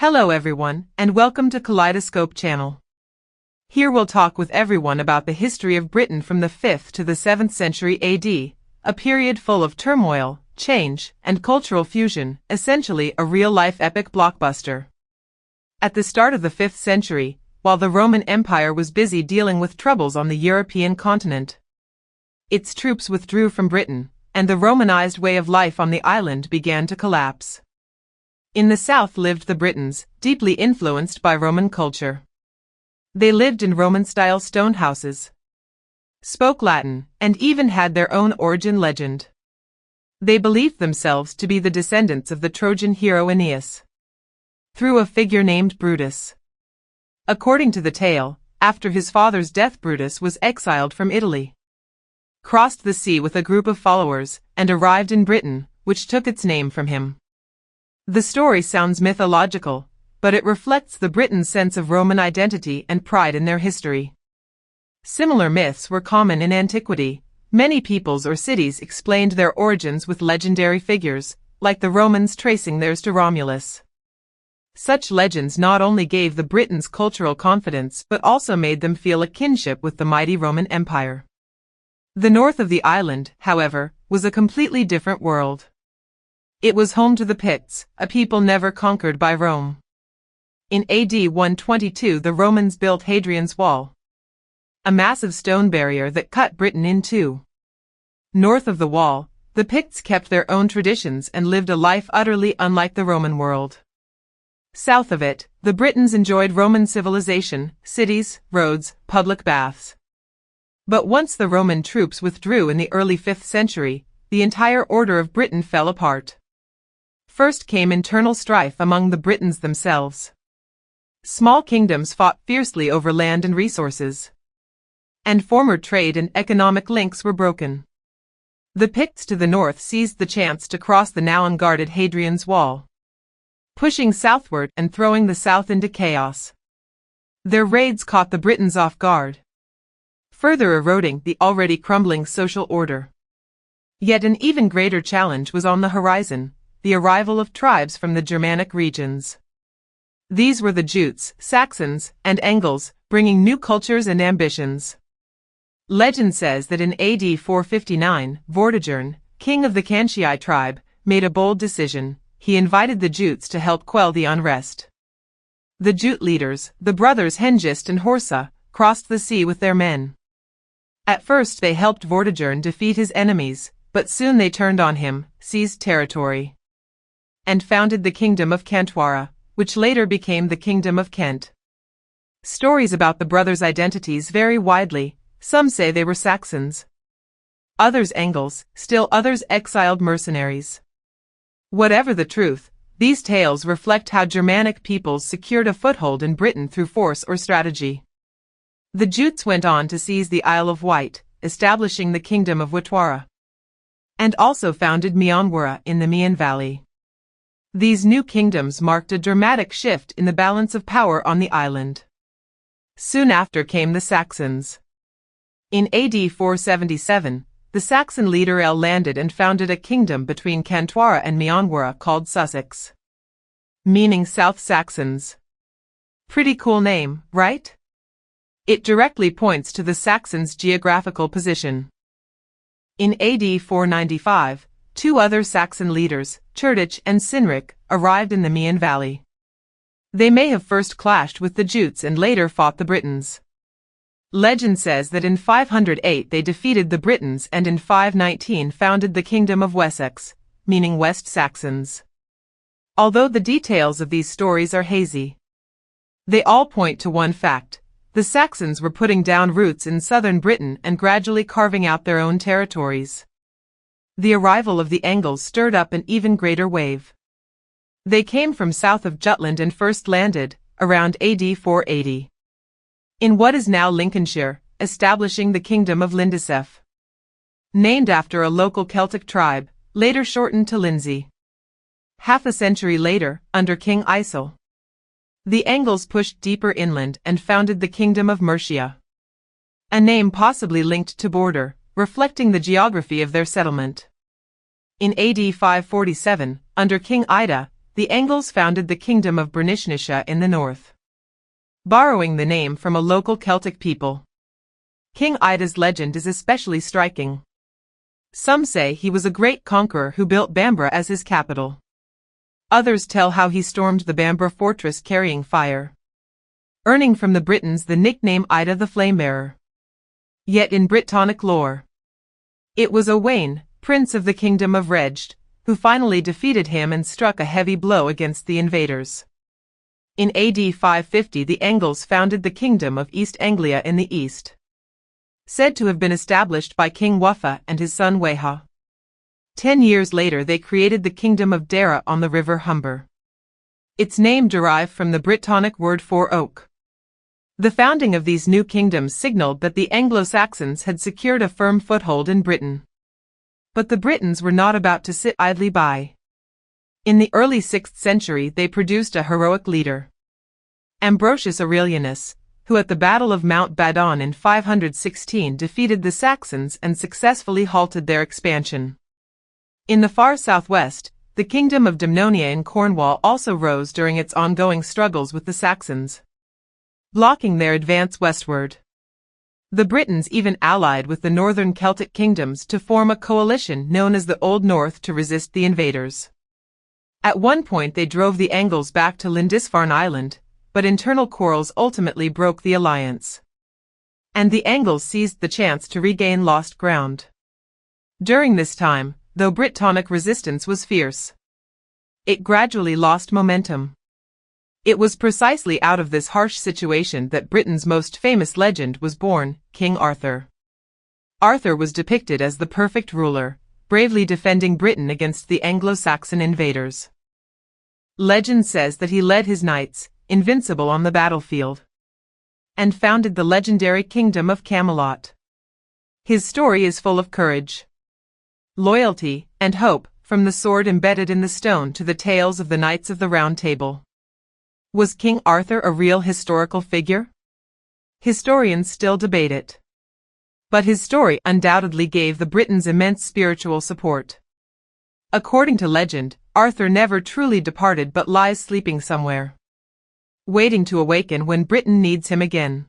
Hello everyone, and welcome to Kaleidoscope channel. Here we'll talk with everyone about the history of Britain from the 5th to the 7th century AD, a period full of turmoil, change, and cultural fusion, essentially a real-life epic blockbuster. At the start of the 5th century, while the Roman Empire was busy dealing with troubles on the European continent, its troops withdrew from Britain, and the Romanized way of life on the island began to collapse. In the south lived the Britons, deeply influenced by Roman culture. They lived in Roman-style stone houses, spoke Latin, and even had their own origin legend. They believed themselves to be the descendants of the Trojan hero Aeneas, through a figure named Brutus. According to the tale, after his father's death Brutus was exiled from Italy, crossed the sea with a group of followers, and arrived in Britain, which took its name from him. The story sounds mythological, but it reflects the Britons' sense of Roman identity and pride in their history. Similar myths were common in antiquity. Many peoples or cities explained their origins with legendary figures, like the Romans tracing theirs to Romulus. Such legends not only gave the Britons cultural confidence but also made them feel a kinship with the mighty Roman Empire. The north of the island, however, was a completely different world. It was home to the Picts, a people never conquered by Rome. In AD 122 the Romans built Hadrian's Wall, a massive stone barrier that cut Britain in two. North of the wall, the Picts kept their own traditions and lived a life utterly unlike the Roman world. South of it, the Britons enjoyed Roman civilization, cities, roads, public baths. But once the Roman troops withdrew in the early 5th century, the entire order of Britain fell apart. First came internal strife among the Britons themselves. Small kingdoms fought fiercely over land and resources, and former trade and economic links were broken. The Picts to the north seized the chance to cross the now unguarded Hadrian's Wall, pushing southward and throwing the south into chaos. Their raids caught the Britons off guard, further eroding the already crumbling social order. Yet an even greater challenge was on the horizon: the arrival of tribes from the Germanic regions. These were the Jutes, Saxons, and Angles, bringing new cultures and ambitions. Legend says that in AD 459, Vortigern, king of the Cantii tribe, made a bold decision. He invited the Jutes to help quell the unrest. The Jute leaders, the brothers Hengist and Horsa, crossed the sea with their men. At first they helped Vortigern defeat his enemies, but soon they turned on him, seized territory, and founded the Kingdom of Kantwara, which later became the Kingdom of Kent. Stories about the brothers' identities vary widely. Some say they were Saxons, others Angles, still others exiled mercenaries. Whatever the truth, these tales reflect how Germanic peoples secured a foothold in Britain through force or strategy. The Jutes went on to seize the Isle of Wight, establishing the Kingdom of Witwara, and also founded Mianwara in the Meon Valley. These new kingdoms marked a dramatic shift in the balance of power on the island. Soon after came the Saxons. In AD 477, the Saxon leader El landed and founded a kingdom between Kantwara and Mianwara called Sussex, meaning South Saxons. Pretty cool name, right? It directly points to the Saxons' geographical position. In AD 495, two other Saxon leaders, Cerdic and Cynric, arrived in the Meon Valley. They may have first clashed with the Jutes and later fought the Britons. Legend says that in 508 they defeated the Britons and in 519 founded the Kingdom of Wessex, meaning West Saxons. Although the details of these stories are hazy, they all point to one fact: the Saxons were putting down roots in southern Britain and gradually carving out their own territories. The arrival of the Angles stirred up an even greater wave. They came from south of Jutland and first landed, around AD 480, in what is now Lincolnshire, establishing the Kingdom of Lindisef, named after a local Celtic tribe, later shortened to Lindsey. Half a century later, under King Aysel, the Angles pushed deeper inland and founded the Kingdom of Mercia, a name possibly linked to border, reflecting the geography of their settlement. In AD 547, under King Ida, the Angles founded the kingdom of Bernicia in the north, borrowing the name from a local Celtic people. King Ida's legend is especially striking. Some say he was a great conqueror who built Bambra as his capital. Others tell how he stormed the Bambra fortress carrying fire, earning from the Britons the nickname Ida the Flamebearer. Yet in Brittonic lore, it was Owain, prince of the kingdom of Reged, who finally defeated him and struck a heavy blow against the invaders. In AD 550 the Angles founded the kingdom of East Anglia in the east, said to have been established by King Wuffa and his son Weha. 10 years later they created the kingdom of Dara on the river Humber. Its name derived from the Brittonic word for oak. The founding of these new kingdoms signaled that the Anglo-Saxons had secured a firm foothold in Britain. But the Britons were not about to sit idly by. In the early 6th century they produced a heroic leader, Ambrosius Aurelianus, who at the Battle of Mount Badon in 516 defeated the Saxons and successfully halted their expansion. In the far southwest, the kingdom of Dumnonia in Cornwall also rose during its ongoing struggles with the Saxons, blocking their advance westward. The Britons even allied with the northern Celtic kingdoms to form a coalition known as the Old North to resist the invaders. At one point they drove the Angles back to Lindisfarne Island, but internal quarrels ultimately broke the alliance, and the Angles seized the chance to regain lost ground. During this time, though Brittonic resistance was fierce, it gradually lost momentum. It was precisely out of this harsh situation that Britain's most famous legend was born, King Arthur. Arthur was depicted as the perfect ruler, bravely defending Britain against the Anglo-Saxon invaders. Legend says that he led his knights, invincible on the battlefield, and founded the legendary kingdom of Camelot. His story is full of courage, loyalty, and hope, from the sword embedded in the stone to the tales of the Knights of the Round Table. Was King Arthur a real historical figure? Historians still debate it. But his story undoubtedly gave the Britons immense spiritual support. According to legend, Arthur never truly departed but lies sleeping somewhere, waiting to awaken when Britain needs him again.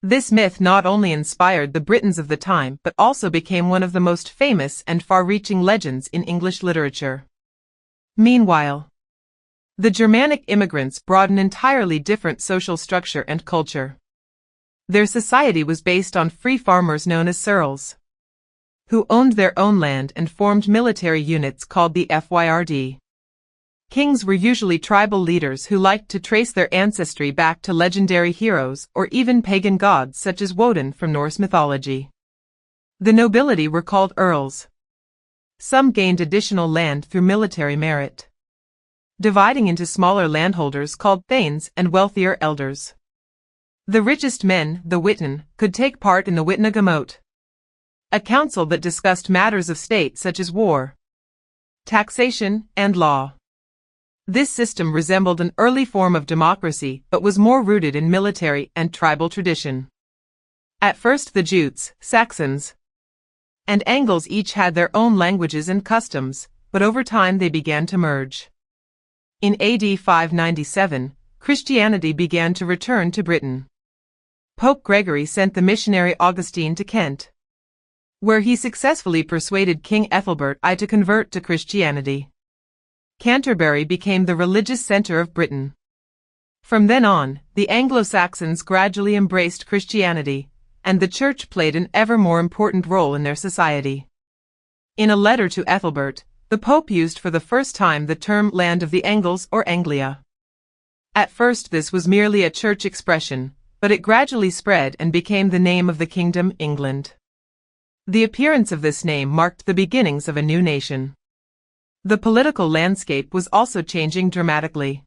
This myth not only inspired the Britons of the time but also became one of the most famous and far-reaching legends in English literature. Meanwhile, the Germanic immigrants brought an entirely different social structure and culture. Their society was based on free farmers known as ceorls, who owned their own land and formed military units called the Fyrd. Kings were usually tribal leaders who liked to trace their ancestry back to legendary heroes or even pagan gods such as Woden from Norse mythology. The nobility were called earls. Some gained additional land through military merit, dividing into smaller landholders called thanes and wealthier elders. The richest men, the witan, could take part in the Witnagemot, a council that discussed matters of state such as war, taxation, and law. This system resembled an early form of democracy but was more rooted in military and tribal tradition. At first the Jutes, Saxons, and Angles each had their own languages and customs, but over time they began to merge. In AD 597, Christianity began to return to Britain. Pope Gregory sent the missionary Augustine to Kent, where he successfully persuaded King Ethelbert I to convert to Christianity. Canterbury became the religious center of Britain. From then on, the Anglo-Saxons gradually embraced Christianity, and the Church played an ever more important role in their society. In a letter to Ethelbert, the Pope used for the first time the term Land of the Angles or Anglia. At first this was merely a church expression, but it gradually spread and became the name of the kingdom, England. The appearance of this name marked the beginnings of a new nation. The political landscape was also changing dramatically.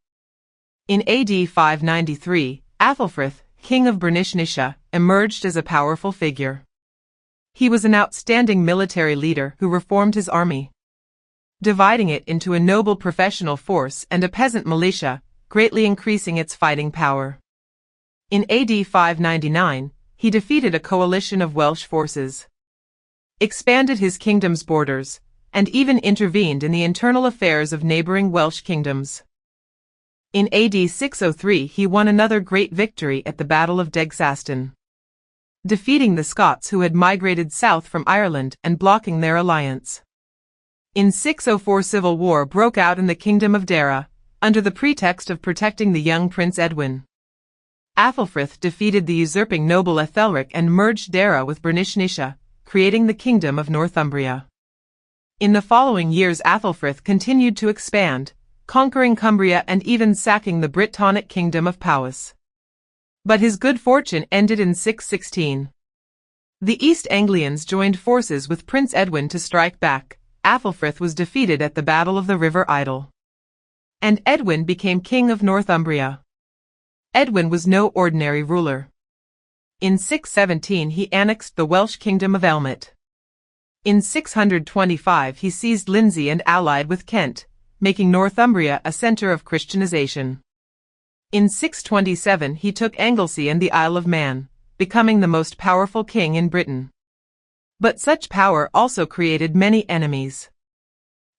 In AD 593, Athelfrith, king of Bernicia, emerged as a powerful figure. He was an outstanding military leader who reformed his army, dividing it into a noble professional force and a peasant militia, greatly increasing its fighting power. In AD 599, he defeated a coalition of Welsh forces, expanded his kingdom's borders, and even intervened in the internal affairs of neighboring Welsh kingdoms. In AD 603 he won another great victory at the Battle of Degsaston, defeating the Scots who had migrated south from Ireland and blocking their alliance. In 604 civil war broke out in the Kingdom of Dara, under the pretext of protecting the young Prince Edwin. Aethelfrith defeated the usurping noble Ethelric and merged Dara with Bernicia, creating the Kingdom of Northumbria. In the following years Aethelfrith continued to expand, conquering Cumbria and even sacking the Brittonic Kingdom of Powys. But his good fortune ended in 616. The East Anglians joined forces with Prince Edwin to strike back. Aethelfrith was defeated at the Battle of the River Idle, and Edwin became King of Northumbria. Edwin was no ordinary ruler. In 617 he annexed the Welsh kingdom of Elmet. In 625 he seized Lindsey and allied with Kent, making Northumbria a centre of Christianization. In 627 he took Anglesey and the Isle of Man, becoming the most powerful king in Britain. But such power also created many enemies.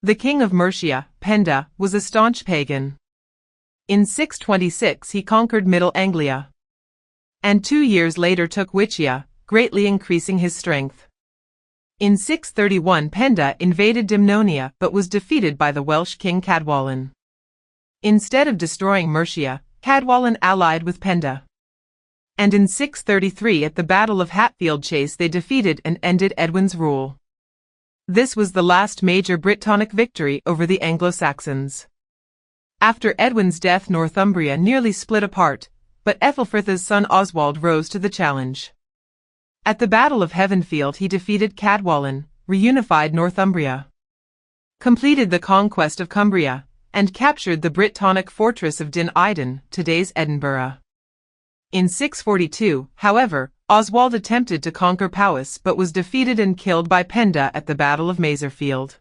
The king of Mercia, Penda, was a staunch pagan. In 626 he conquered Middle Anglia, and 2 years later took Wiccia, greatly increasing his strength. In 631 Penda invaded Dimnonia but was defeated by the Welsh king Cadwallon. Instead of destroying Mercia, Cadwallon allied with Penda, and in 633 at the Battle of Hatfield Chase they defeated and ended Edwin's rule. This was the last major Brittonic victory over the Anglo-Saxons. After Edwin's death Northumbria nearly split apart, but Ethelfrith's son Oswald rose to the challenge. At the Battle of Heavenfield he defeated Cadwallon, reunified Northumbria, completed the conquest of Cumbria, and captured the Brittonic fortress of Dun Eden, today's Edinburgh. In 642, however, Oswald attempted to conquer Powys but was defeated and killed by Penda at the Battle of Maserfield.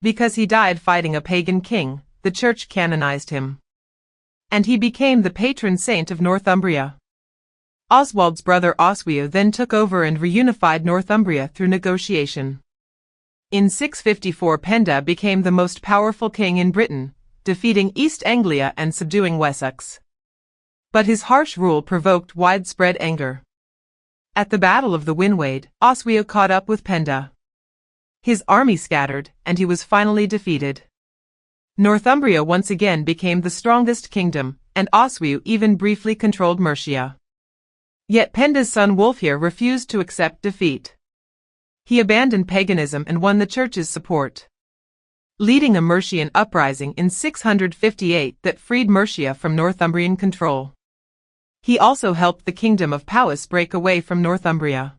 Because he died fighting a pagan king, the church canonized him, and he became the patron saint of Northumbria. Oswald's brother Oswiu then took over and reunified Northumbria through negotiation. In 654 Penda became the most powerful king in Britain, defeating East Anglia and subduing Wessex. But his harsh rule provoked widespread anger. At the Battle of the Winwade, Oswiu caught up with Penda. His army scattered, and he was finally defeated. Northumbria once again became the strongest kingdom, and Oswiu even briefly controlled Mercia. Yet Penda's son Wulfhere refused to accept defeat. He abandoned paganism and won the church's support, leading a Mercian uprising in 658 that freed Mercia from Northumbrian control. He also helped the kingdom of Powys break away from Northumbria.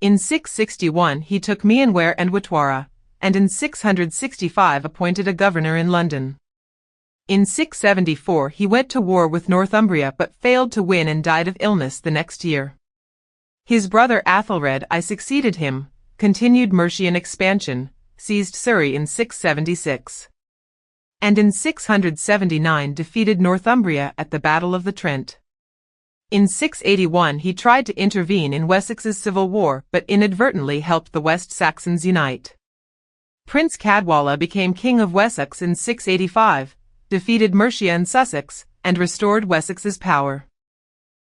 In 661 he took Mianware and Watwara, and in 665 appointed a governor in London. In 674 he went to war with Northumbria but failed to win and died of illness the next year. His brother Athelred I succeeded him, continued Mercian expansion, seized Surrey in 676, and in 679 defeated Northumbria at the Battle of the Trent. In 681 he tried to intervene in Wessex's civil war but inadvertently helped the West Saxons unite. Prince Cadwalla became King of Wessex in 685, defeated Mercia and Sussex, and restored Wessex's power.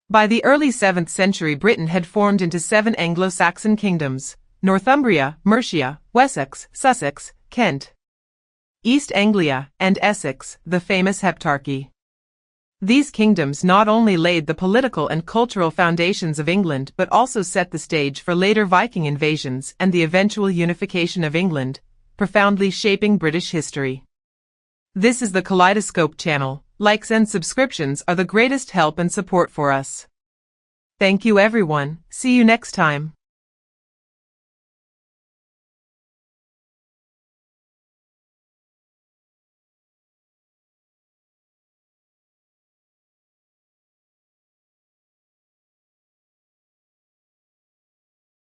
By the early 7th century Britain had formed into 7 Anglo-Saxon kingdoms: Northumbria, Mercia, Wessex, Sussex, Kent, East Anglia, and Essex, the famous Heptarchy. These kingdoms not only laid the political and cultural foundations of England but also set the stage for later Viking invasions and the eventual unification of England, profoundly shaping British history. This is the Kaleidoscope channel. Likes and subscriptions are the greatest help and support for us. Thank you everyone. See you next time.